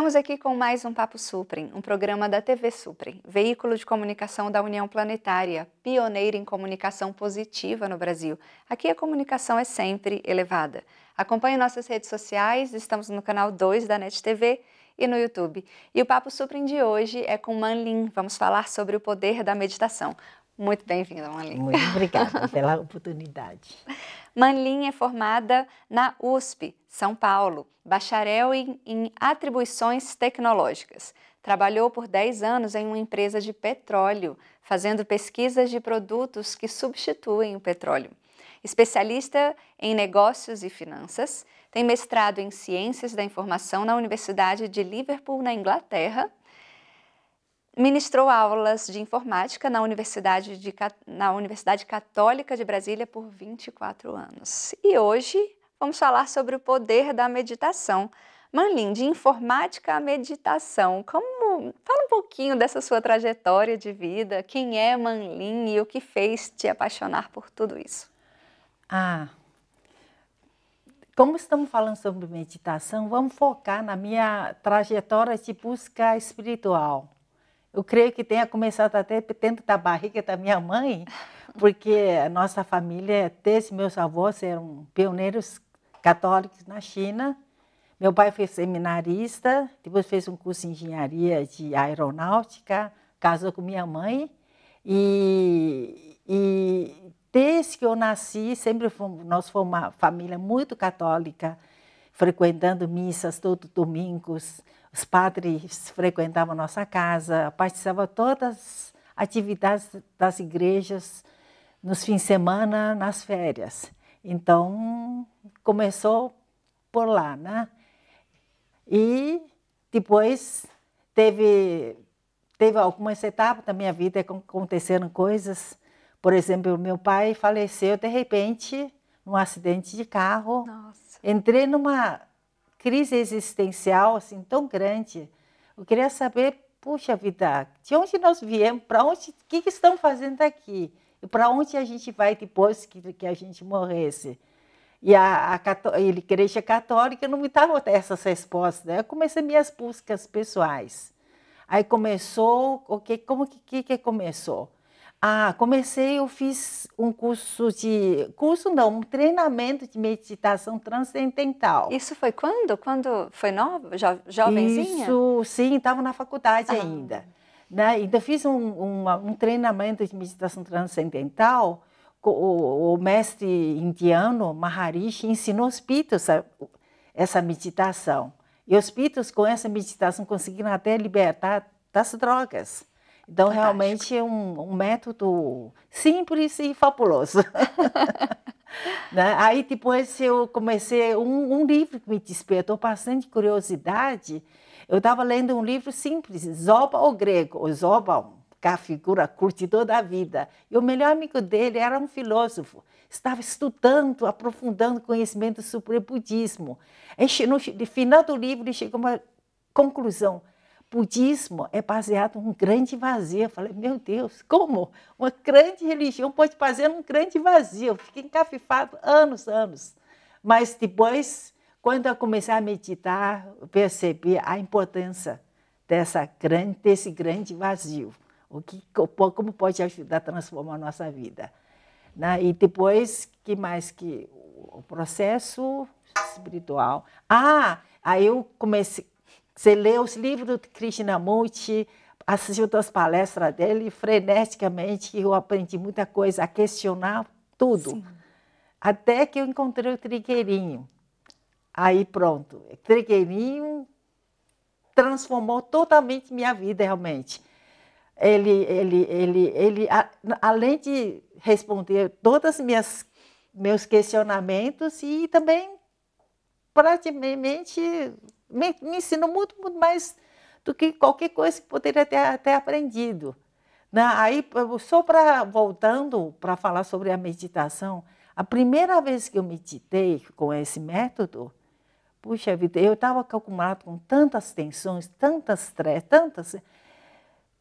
Estamos aqui com mais um Papo Suprem, um programa da TV Suprem, veículo de comunicação da União Planetária, pioneira em comunicação positiva no Brasil. Aqui a comunicação é sempre elevada. Acompanhe nossas redes sociais, estamos no canal 2 da NET TV e no YouTube. E o Papo Suprem de hoje é com Manlin. Vamos falar sobre o poder da meditação. Muito bem-vinda, Manlin. Muito obrigada pela oportunidade. Manlin é formada na USP, São Paulo, bacharel em atribuições tecnológicas. Trabalhou por 10 anos em uma empresa de petróleo, fazendo pesquisas de produtos que substituem o petróleo. Especialista em negócios e finanças, tem mestrado em Ciências da Informação na Universidade de Liverpool, na Inglaterra. Ministrou aulas de informática na Universidade Católica de Brasília por 24 anos. E hoje vamos falar sobre o poder da meditação. Manlin, de informática à meditação, fala um pouquinho dessa sua trajetória de vida, quem é Manlin e o que fez te apaixonar por tudo isso? Como estamos falando sobre meditação, vamos focar na minha trajetória de busca espiritual. Eu creio que tenha começado até dentro da barriga da minha mãe, porque a nossa família, desde meus avós, eram pioneiros católicos na China. Meu pai foi seminarista, depois fez um curso de engenharia de aeronáutica, casou com minha mãe. E desde que eu nasci, nós fomos uma família muito católica, frequentando missas todos os domingos. Os padres frequentavam a nossa casa, participavam de todas as atividades das igrejas, nos fins de semana, nas férias. Então, começou por lá, né? E depois teve algumas etapas da minha vida que aconteceram coisas. Por exemplo, meu pai faleceu de repente num acidente de carro. Nossa. Entrei numa crise existencial assim tão grande. Eu queria saber, puxa vida, de onde nós viemos, para onde, o que estamos fazendo aqui e para onde a gente vai depois que a gente morresse. E a igreja católica não me dava essas respostas, né? Eu comecei minhas buscas pessoais. Aí começou, começou? Eu fiz um um treinamento de meditação transcendental. Isso foi quando? Quando foi nova, jovenzinha? Isso, sim, estava na faculdade ainda. Né? Então, fiz um treinamento de meditação transcendental. O mestre indiano, Maharishi, ensinou os pitos essa meditação. E os pitos, com essa meditação, conseguiram até libertar das drogas. Então, fantástico. Realmente é um método simples e fabuloso. Né? Aí depois eu comecei um livro que me despertou bastante curiosidade. Eu estava lendo um livro simples, Zoba, o grego, o Zoba, a figura curtidor da vida. E o melhor amigo dele era um filósofo. Estava estudando, aprofundando conhecimento sobre o budismo. No final do livro, ele chegou a uma conclusão. Budismo é baseado num grande vazio. Eu falei, meu Deus, como? Uma grande religião pode fazer um grande vazio. Eu fiquei encafifado anos. Mas depois, quando eu comecei a meditar, eu percebi a importância desse grande vazio. Como pode ajudar a transformar a nossa vida. Né? E depois, o processo espiritual. Aí eu comecei... Você lê os livros do Krishnamurti, assistiu as palestras dele, freneticamente, eu aprendi muita coisa, a questionar tudo. Sim. Até que eu encontrei o Trigueirinho. Aí pronto, o Trigueirinho transformou totalmente minha vida, realmente. Ele além de responder todos os meus questionamentos, e também praticamente... Me ensinou muito mais do que qualquer coisa que poderia ter aprendido. Né? Aí, voltando para falar sobre a meditação, a primeira vez que eu meditei com esse método, puxa vida, eu estava acumulado com tantas tensões, tantas estresse,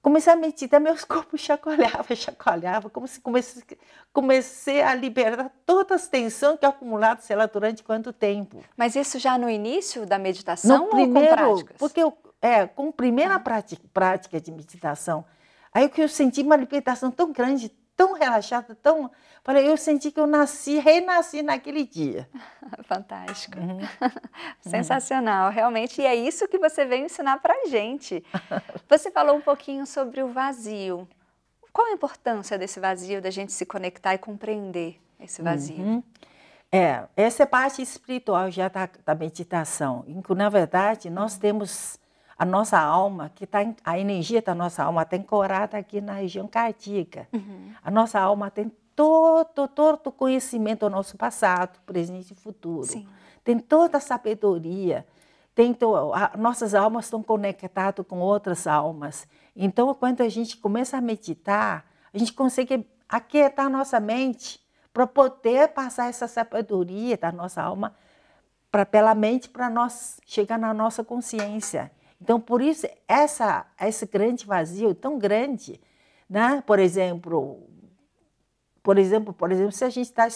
comecei a meditar, meus corpos chacoalhavam, como se comecei a liberar todas as tensões que eu acumulado, sei lá, durante quanto tempo. Mas isso já no início da meditação no primeiro, ou com práticas? Porque com a primeira prática de meditação, aí que eu senti uma libertação tão grande, tão relaxada, tão... Falei, eu senti que eu renasci naquele dia. Fantástico. Sensacional, realmente. E é isso que você veio ensinar para a gente. Você falou um pouquinho sobre o vazio. Qual a importância desse vazio, da gente se conectar e compreender esse vazio? Essa é a parte espiritual já da meditação. Em que, na verdade, nós temos a nossa alma, a energia da nossa alma está ancorada aqui na região cardíaca. A nossa alma tem todo o conhecimento do nosso passado, presente e futuro. Sim. Tem toda a sabedoria. Nossas almas estão conectadas com outras almas. Então, quando a gente começa a meditar, a gente consegue aquietar a nossa mente para poder passar essa sabedoria da nossa alma pela mente para nós chegar na nossa consciência. Então, por isso, esse grande vazio tão grande, né? Por exemplo, se a gente está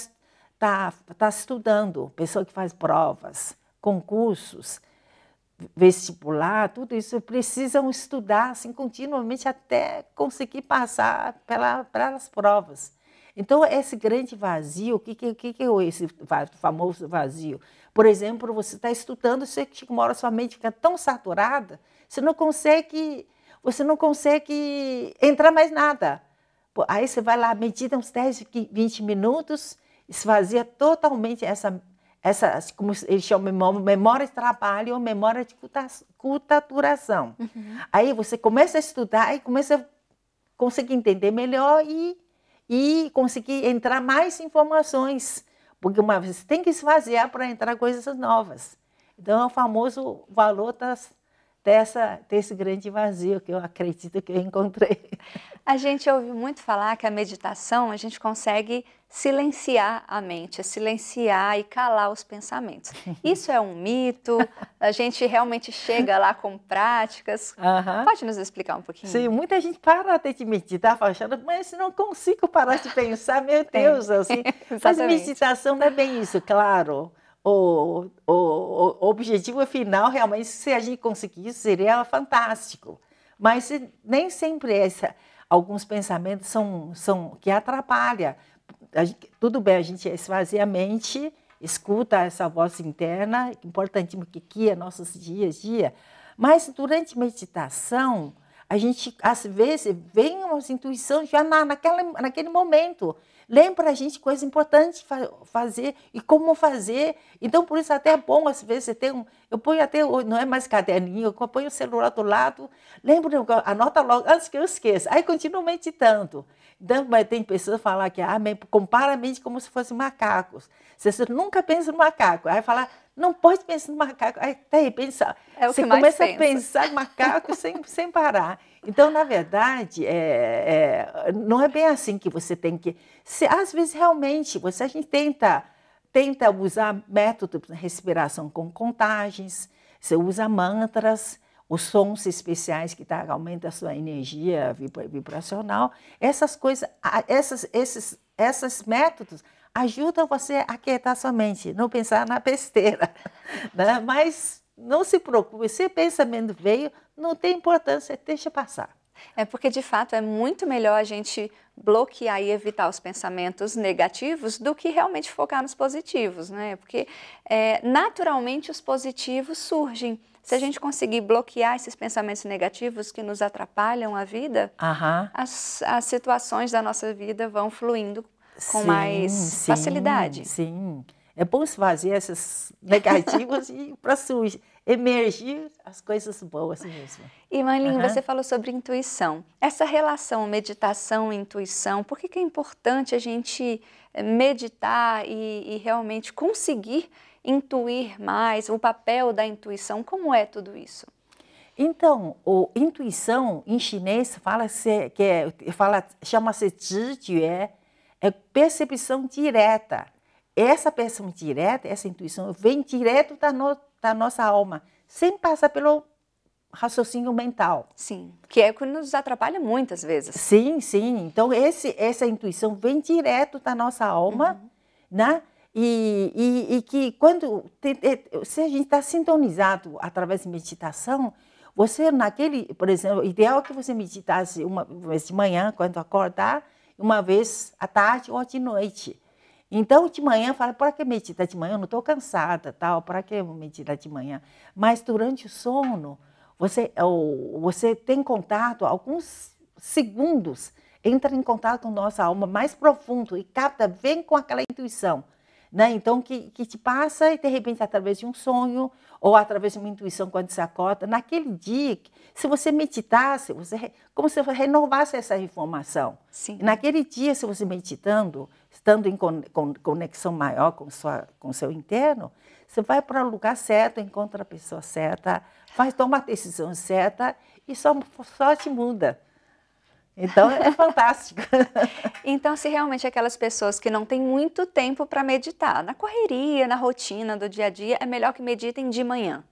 estudando, pessoa que faz provas, concursos, vestibular, tudo isso, precisam estudar assim, continuamente até conseguir passar pelas provas. Então, esse grande vazio, o que é esse famoso vazio? Por exemplo, você está estudando, você chega uma hora, sua mente fica tão saturada, você não consegue entrar mais nada. Aí você vai lá, medita uns 10, 20 minutos, esvazia totalmente essa como eles chamam, memória de trabalho ou memória de culturação. Aí você começa a estudar e começa a conseguir entender melhor e conseguir entrar mais informações, porque uma vez você tem que esvaziar para entrar coisas novas. Então, é o famoso valor desse grande vazio que eu acredito que eu encontrei. A gente ouve muito falar que a meditação, a gente consegue silenciar a mente, silenciar e calar os pensamentos. Isso é um mito? A gente realmente chega lá com práticas? Pode nos explicar um pouquinho? Sim, muita gente para até de meditar, achando, mas não consigo parar de pensar, meu Deus, assim. Mas meditação não é bem isso, claro. O objetivo final, realmente, se a gente conseguisse, seria fantástico. Mas nem sempre alguns pensamentos são que atrapalham. Tudo bem, a gente esvazia a mente, escuta essa voz interna, importantíssimo que guia nossos dias a dia. Mas durante a meditação, a gente, às vezes, vem umas intuições já naquele momento. Lembra a gente coisa importante fazer e como fazer. Então, por isso até é bom, às vezes, eu ponho até, não é mais caderninho, eu ponho o celular do lado, lembro, anota logo, antes que eu esqueça. Aí, continuo meditando. Então, tem pessoas que falam que compara a mente como se fossem macacos. Você nunca pensa no macaco. Aí fala, não pode pensar no macaco. Aí, de repente, você começa a pensar no macaco sem parar. Então, na verdade, não é bem assim que você tem que... às vezes, realmente, a gente tenta usar método de respiração com contagens, você usa mantras, os sons especiais que aumentam a sua energia vibracional. Essas coisas, esses métodos ajudam você a aquietar sua mente, não pensar na besteira. Né? Mas não se preocupe, se o pensamento veio, não tem importância, deixa passar. É porque, de fato, é muito melhor a gente bloquear e evitar os pensamentos negativos do que realmente focar nos positivos, né? Porque, naturalmente, os positivos surgem. Se a gente conseguir bloquear esses pensamentos negativos que nos atrapalham a vida, as situações da nossa vida vão fluindo com mais facilidade. Sim, é bom esvaziar esses negativos e para emergir as coisas boas mesmo. E Marlene, você falou sobre intuição. Essa relação meditação e intuição, por que é importante a gente meditar e realmente conseguir intuir mais, o papel da intuição, como é tudo isso? Então, intuição em chinês chama-se zhijue, é percepção direta. Essa percepção direta, essa intuição vem direto da nossa alma, sem passar pelo raciocínio mental. Sim, que é o que nos atrapalha muitas vezes. Sim, sim. Então, essa intuição vem direto da nossa alma, né? E que se a gente está sintonizado através de meditação, Você, por exemplo, o ideal é que você meditasse uma vez de manhã, quando acordar, uma vez à tarde ou de noite. Então, de manhã, fala, para que meditar de manhã? Eu não estou cansada, tal, para que meditar de manhã? Mas durante o sono, você tem contato, alguns segundos, entra em contato com nossa alma mais profundo e capta, vem com aquela intuição. Né? Então, que te passa e, de repente, através de um sonho ou através de uma intuição quando você acorda, naquele dia, se você meditasse, como se você renovasse essa informação. Sim. E naquele dia, se você meditando, estando em conexão maior com o seu interno, você vai para o lugar certo, encontra a pessoa certa, toma a decisão certa e só te muda. Então, é fantástico. Então, se realmente aquelas pessoas que não têm muito tempo para meditar, na correria, na rotina do dia a dia, é melhor que meditem de manhã?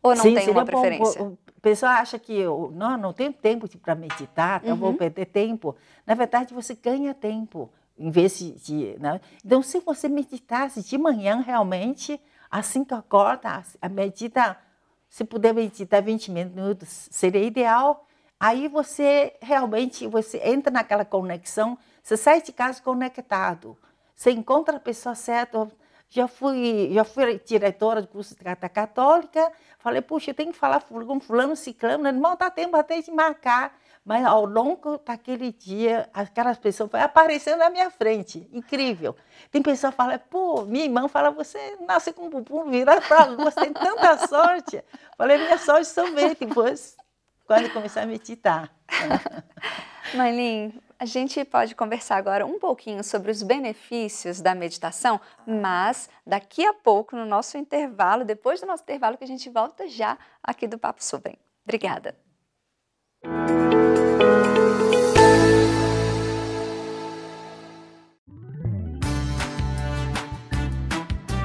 Ou não tem uma preferência? O pessoal acha que eu não tenho tempo para meditar, então vou perder tempo. Na verdade, você ganha tempo, em vez né? Então, se você meditasse de manhã, realmente, assim que acorda, se puder meditar 20 minutos, seria ideal. Aí você entra naquela conexão, você sai de casa conectado, você encontra a pessoa certa. Já fui diretora do curso de Carta Católica, falei, puxa, eu tenho que falar com fulano, ciclano, não dá tempo até de marcar. Mas ao longo daquele dia, aquelas pessoas foram aparecendo na minha frente, incrível. Tem pessoa que fala, pô, minha irmã fala, você nasce com o bumbum virado para a lua, você tem tanta sorte. Falei, minha sorte só veio depois, quando comecei a meditar. Marlene, a gente pode conversar agora um pouquinho sobre os benefícios da meditação, mas daqui a pouco, no nosso intervalo, depois do nosso intervalo, que a gente volta já aqui do Papo Suprem. Obrigada.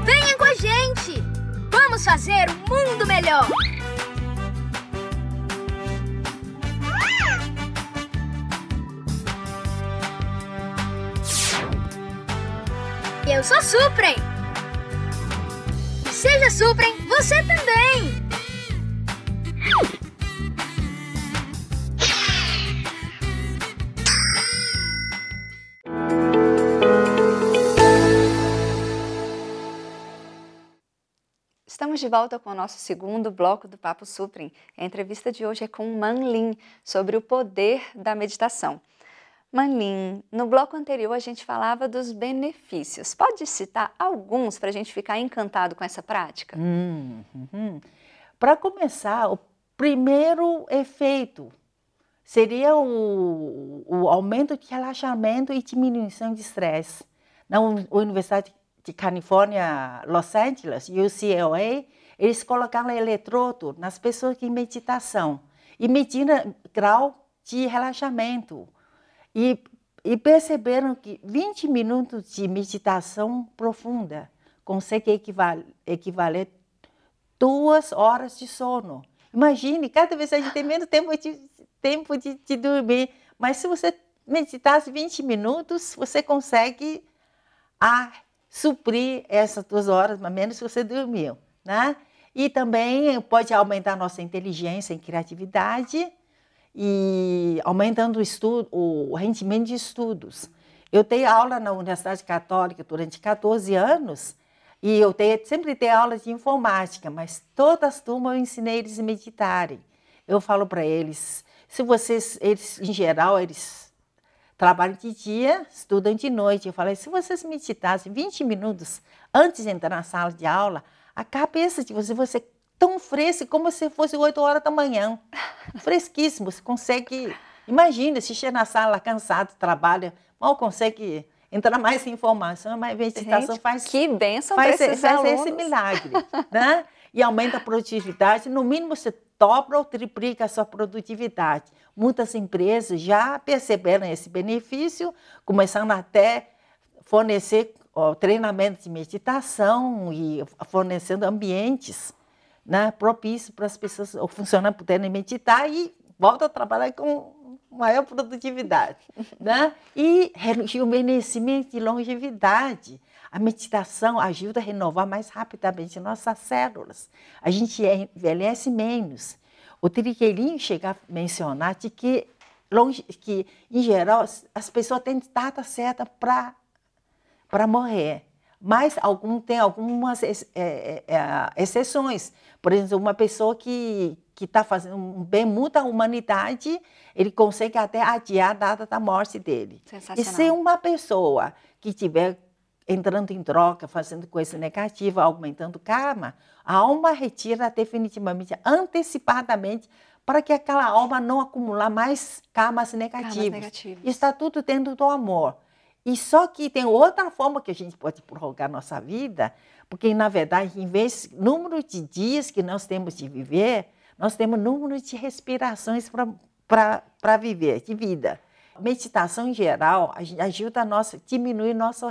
Venha com a gente! Vamos fazer um mundo melhor! Eu sou Suprem! Seja Suprem, você também! Estamos de volta com o nosso segundo bloco do Papo Suprem. A entrevista de hoje é com Manlin, sobre o poder da meditação. Manlin, no bloco anterior a gente falava dos benefícios. Pode citar alguns para a gente ficar encantado com essa prática? Para começar, o primeiro efeito seria o aumento de relaxamento e diminuição de estresse. Na Universidade de Califórnia, Los Angeles, UCLA, eles colocaram eletrodo nas pessoas em meditação e mediram grau de relaxamento. E perceberam que 20 minutos de meditação profunda consegue equivaler 2 horas de sono. Imagine, cada vez a gente tem menos tempo de dormir, mas se você meditasse 20 minutos, você consegue suprir essas 2 horas, mais ou menos, se você dormiu. Né? E também pode aumentar a nossa inteligência e criatividade, e aumentando o rendimento de estudos. Eu dei aula na Universidade Católica durante 14 anos e eu sempre dei aulas de informática, mas todas as turmas eu ensinei eles a meditarem. Eu falo para eles, eles em geral, eles trabalham de dia, estudam de noite. Eu falei, se vocês meditassem 20 minutos antes de entrar na sala de aula, a cabeça de você tão fresco como se fosse 8 horas da manhã. Fresquíssimo, você consegue... Imagina, se chega na sala cansado, trabalha, mal consegue entrar mais informação, mas a meditação faz esse milagre. Né? E aumenta a produtividade, no mínimo você dobra ou triplica a sua produtividade. Muitas empresas já perceberam esse benefício, começando até fornecer treinamento de meditação e fornecendo ambientes, né, propício para as pessoas, o funcionário poderem meditar e volta a trabalhar com maior produtividade. Né? E rejuvenescimento e longevidade. A meditação ajuda a renovar mais rapidamente nossas células. A gente envelhece menos. O Trigueirinho chega a mencionar de que, em geral, as pessoas têm data certa para morrer. Mas tem algumas exceções. Por exemplo, uma pessoa que está fazendo um bem muito à humanidade, ele consegue até adiar a data da morte dele. E se uma pessoa que estiver entrando em droga, fazendo coisa negativa, aumentando o karma, a alma retira definitivamente, antecipadamente, para que aquela alma não acumular mais karmas negativos. Está tudo dentro do amor. E só que tem outra forma que a gente pode prorrogar nossa vida, porque, na verdade, em vez do número de dias que nós temos de viver, nós temos número de respirações para viver, de vida. A meditação, em geral, ajuda a diminuir nosso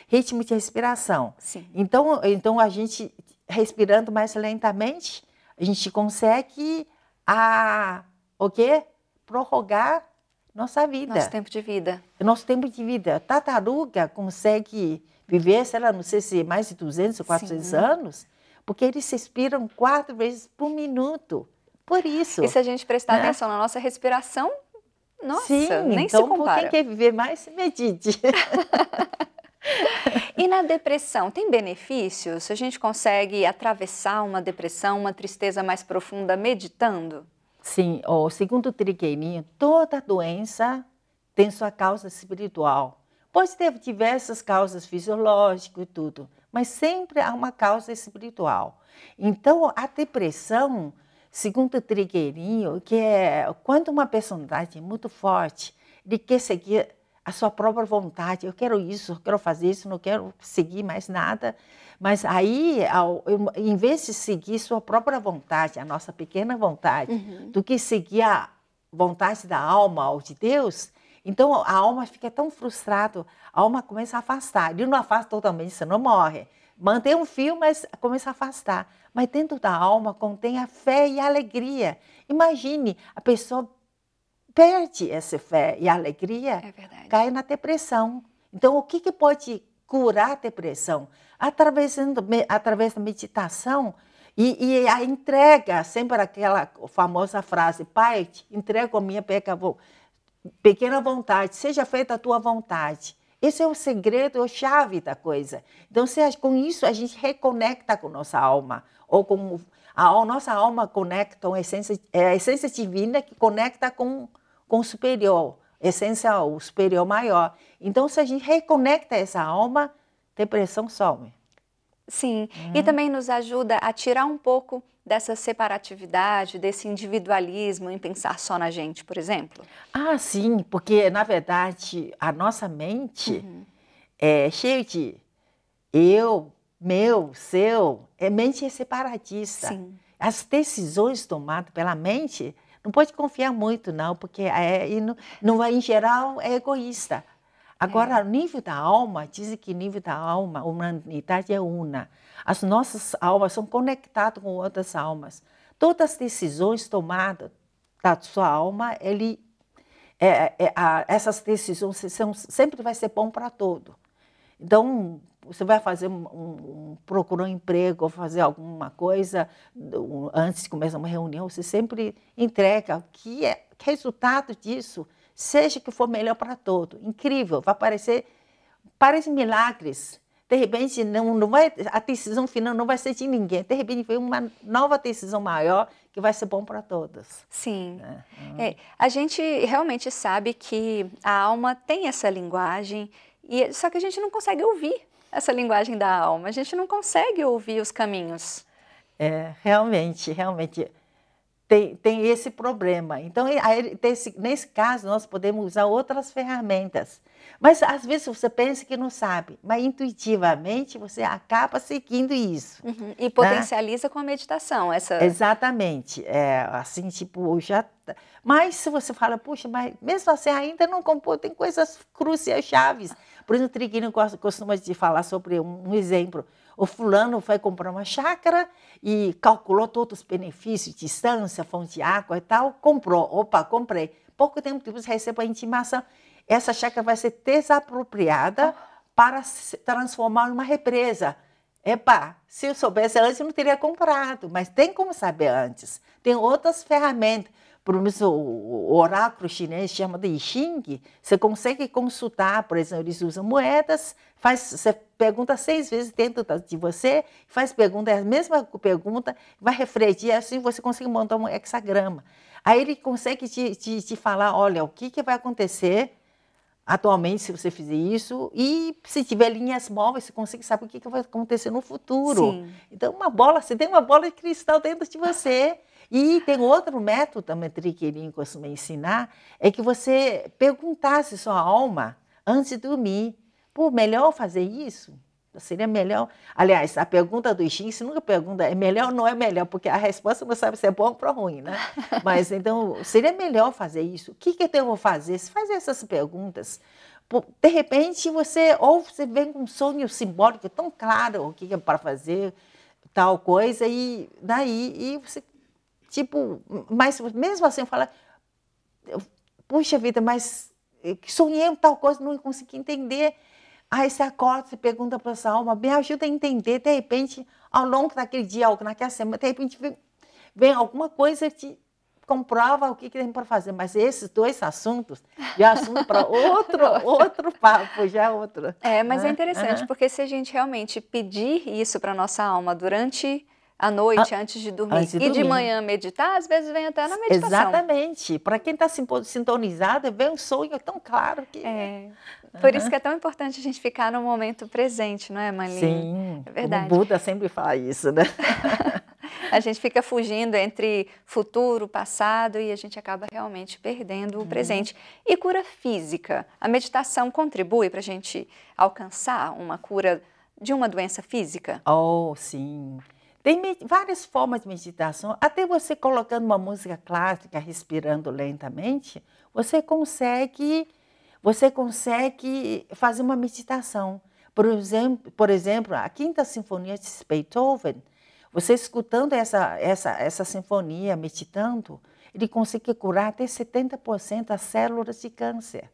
ritmo de respiração. Sim. Então, a gente, respirando mais lentamente, a gente consegue prorrogar nossa vida. Nosso tempo de vida. Nosso tempo de vida. A tartaruga consegue viver, sei lá, não sei se mais de 200 ou 400 anos, porque eles respiram 4 vezes por minuto. Por isso. E se a gente prestar atenção na nossa respiração, nossa, sim, nem então, se compara. Quem quer viver mais, medite. E na depressão, tem benefícios? A gente consegue atravessar uma depressão, uma tristeza mais profunda meditando? Sim, segundo o Trigueirinho, toda doença tem sua causa espiritual. Pode ter diversas causas fisiológicas e tudo, mas sempre há uma causa espiritual. Então, a depressão, segundo o Trigueirinho, que é quando uma personalidade é muito forte, ele quer seguir a sua própria vontade. Eu quero isso, eu quero fazer isso, não quero seguir mais nada. Mas aí, em vez de seguir sua própria vontade, a nossa pequena vontade, do que seguir a vontade da alma ou de Deus, então a alma fica tão frustrada, a alma começa a afastar. Ele não afasta totalmente, você não morre. Mantém um fio, mas começa a afastar. Mas dentro da alma contém a fé e a alegria. Imagine, a pessoa perde essa fé e a alegria, cai na depressão. Então, o que pode curar a depressão? Através da meditação e a entrega, sempre aquela famosa frase, Pai, te entrego a minha pequena vontade, seja feita a tua vontade. Esse é o segredo, a chave da coisa. Então, com isso, a gente reconecta com nossa alma, ou com a nossa alma conecta com a essência divina que conecta com o superior, o superior maior. Então, se a gente reconecta essa alma, depressão some. Sim, e também nos ajuda a tirar um pouco dessa separatividade, desse individualismo em pensar só na gente, por exemplo? Ah, sim, porque, na verdade, a nossa mente é cheia de eu, meu, seu, mente é separatista. Sim. As decisões tomadas pela mente, não pode confiar muito, não, porque em geral é egoísta. Agora, o nível da alma, dizem que o nível da alma, a humanidade é una. As nossas almas são conectadas com outras almas. Todas as decisões tomadas da sua alma, essas decisões sempre vai ser bom para todo. Então, você vai procurar um emprego ou fazer alguma coisa, antes de começar uma reunião, você sempre entrega o que é resultado disso, seja que for melhor para todo. Incrível, parece milagres. De repente, a decisão final não vai ser de ninguém. De repente, vem uma nova decisão maior que vai ser bom para todas. Sim. A gente realmente sabe que a alma tem essa linguagem, só que a gente não consegue ouvir essa linguagem da alma. A gente não consegue ouvir os caminhos. Realmente. Tem esse problema. Então, nesse caso, nós podemos usar outras ferramentas. Mas, às vezes, você pensa que não sabe, mas intuitivamente você acaba seguindo isso. E potencializa com a meditação. Exatamente. Assim, tipo, já... Mas se você fala, puxa, mas mesmo assim ainda não compôs, tem coisas cruciais, chaves. Por exemplo, o Trigueirinho costuma de falar sobre um exemplo. O fulano foi comprar uma chácara e calculou todos os benefícios, distância, fonte de água e tal, comprou. Opa, comprei. Pouco tempo depois recebe a intimação. Essa chácara vai ser desapropriada para se transformar em uma represa. Epa, se eu soubesse antes, eu não teria comprado, mas tem como saber antes. Tem outras ferramentas. Por exemplo, o oráculo chinês chama de I Ching, você consegue consultar, por exemplo, eles usam moedas, você pergunta 6 vezes dentro de você, faz pergunta, é a mesma pergunta, vai refletir, assim você consegue montar um hexagrama. Aí ele consegue te falar, olha, o que vai acontecer atualmente, se você fizer isso, e se tiver linhas móveis, você consegue saber o que vai acontecer no futuro. Sim. Então, você tem uma bola de cristal dentro de você. E tem outro método também que ele costuma ensinar, é que você perguntasse sua alma antes de dormir. Pô, melhor fazer isso? Seria melhor. Aliás, a pergunta do I Ching, você nunca pergunta, é melhor ou não é melhor, porque a resposta não sabe se é bom ou ruim, né? Mas então, seria melhor fazer isso? O que eu devo fazer? Se fazer essas perguntas, de repente você vem com um sonho simbólico tão claro o que é para fazer, tal coisa, e daí você, tipo, mas mesmo assim, fala, puxa vida, mas sonhei tal coisa, não consegui entender. Aí você acorda, você pergunta para essa alma, me ajuda a entender, de repente, ao longo daquele dia, naquela semana, de repente vem alguma coisa que te comprova o que tem para fazer. Mas esses 2 assuntos, já assunto para outro papo, já outro. Mas é interessante, porque se a gente realmente pedir isso para nossa alma durante a noite, antes de dormir, e de manhã meditar, às vezes vem até na meditação. Exatamente. Para quem está sintonizado, vem um sonho tão claro que... Por isso que é tão importante a gente ficar no momento presente, não é, Marlene? Sim, é verdade. O Buda sempre fala isso, né? A gente fica fugindo entre futuro, passado, e a gente acaba realmente perdendo o presente. E cura física? A meditação contribui para a gente alcançar uma cura de uma doença física? Oh, sim. Tem várias formas de meditação. Até você colocando uma música clássica, respirando lentamente, você consegue fazer uma meditação. Por exemplo, a Quinta Sinfonia de Beethoven, você escutando essa sinfonia, meditando, ele consegue curar até 70% das células de câncer.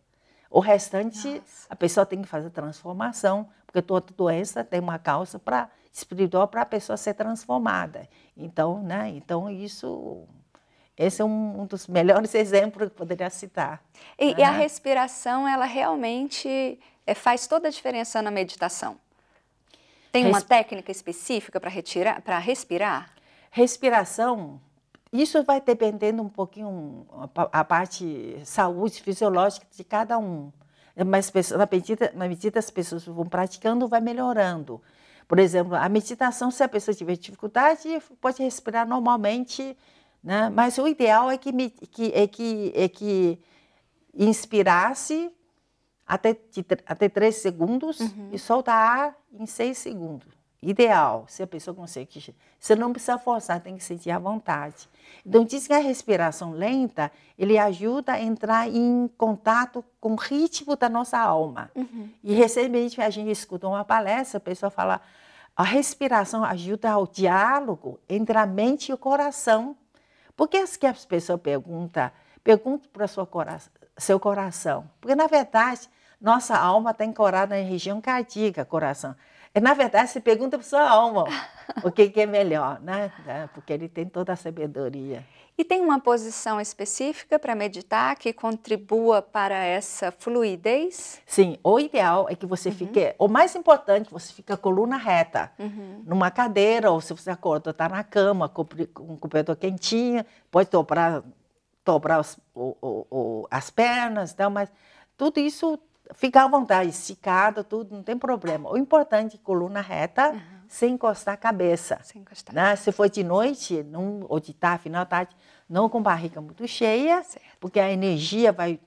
O restante, a pessoa tem que fazer transformação, porque toda doença tem uma causa espiritual para a pessoa ser transformada. Então, esse é um dos melhores exemplos que eu poderia citar. E a respiração, ela realmente faz toda a diferença na meditação? Tem uma técnica específica para respirar? Respiração, isso vai dependendo um pouquinho a parte saúde fisiológica de cada um. Mas na medida as pessoas vão praticando, vai melhorando. Por exemplo, a meditação, se a pessoa tiver dificuldade, pode respirar normalmente, né? Mas o ideal é que inspirasse até 3 segundos e solta ar em 6 segundos. Ideal, se a pessoa consegue. Você não precisa forçar, tem que sentir à vontade. Então, diz que a respiração lenta, ele ajuda a entrar em contato com o ritmo da nossa alma. E recentemente a gente escutou uma palestra, a pessoa fala, a respiração ajuda ao diálogo entre a mente e o coração. Por que as pessoas perguntam para seu coração? Porque, na verdade, nossa alma está ancorada na região cardíaca, coração. Na verdade, você pergunta para sua alma o que é melhor, né? Porque ele tem toda a sabedoria. E tem uma posição específica para meditar que contribua para essa fluidez? Sim, o ideal é que você fique... O mais importante, você fica a coluna reta. Numa cadeira, ou se você acorda, está na cama, com um cobertor quentinho, pode dobrar as pernas, então, mas tudo isso... Fica à vontade, esticado, tudo, não tem problema. O importante é coluna reta, sem encostar a cabeça. Sem encostar. Né? Se for de noite, ou de tarde, final da tarde, não com barriga muito cheia, porque a energia vai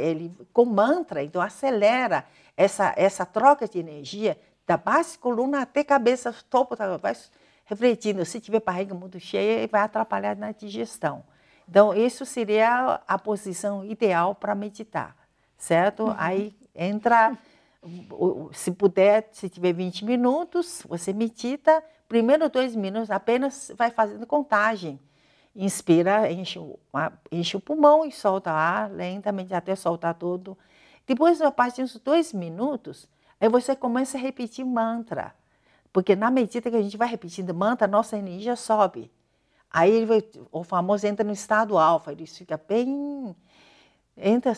ele com mantra, então acelera essa troca de energia da base da coluna até a cabeça, topo, vai refletindo. Se tiver barriga muito cheia, vai atrapalhar na digestão. Então, isso seria a posição ideal para meditar. Certo? Aí entra, se puder, se tiver 20 minutos, você medita, primeiro 2 minutos apenas vai fazendo contagem. Inspira, enche o pulmão e solta ar lentamente até soltar tudo. Depois, a partir dos 2 minutos, aí você começa a repetir mantra. Porque na medida que a gente vai repetindo mantra, a nossa energia sobe. Aí o famoso entra no estado alfa, ele fica bem... Entra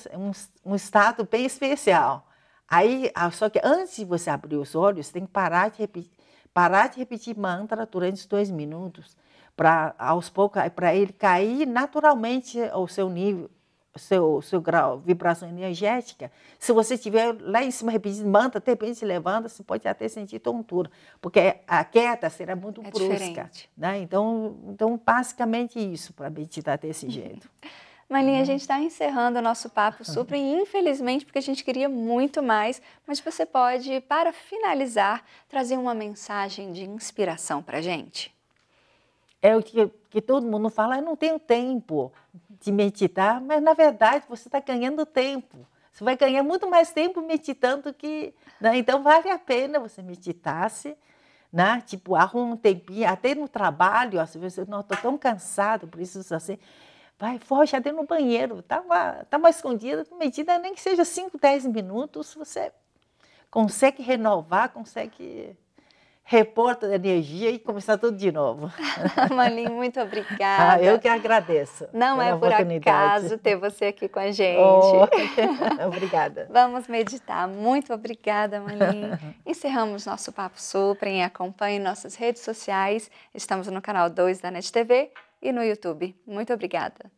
um estado bem especial. Aí, só que antes de você abrir os olhos, tem que parar de repetir mantra durante 2 minutos, para aos poucos, para ele cair naturalmente ao seu nível, seu grau, vibração energética. Se você estiver lá em cima repetindo mantra, de repente se levanta, você pode até sentir tontura, porque a queda será muito brusca. Né? Então, basicamente isso, para meditar desse jeito. Marlinha, a gente está encerrando o nosso papo super, infelizmente, porque a gente queria muito mais, mas você pode, para finalizar, trazer uma mensagem de inspiração para a gente? É o que todo mundo fala, eu não tenho tempo de meditar, mas na verdade você está ganhando tempo. Você vai ganhar muito mais tempo meditando que... Né? Então vale a pena você meditar-se, né? Tipo, arruma um tempinho, até no trabalho, às vezes eu não estou tão cansado, preciso assim... Vai, foge até no banheiro, tá uma escondida, medita, nem que seja 5, 10 minutos, você consegue renovar, consegue repor toda a energia e começar tudo de novo. Marlinha, muito obrigada. Eu que agradeço. Não é por acaso ter você aqui com a gente. Obrigada. Vamos meditar. Muito obrigada, Marlinha. Encerramos nosso Papo Suprem. Acompanhe nossas redes sociais. Estamos no canal 2 da NET TV e no YouTube. Muito obrigada.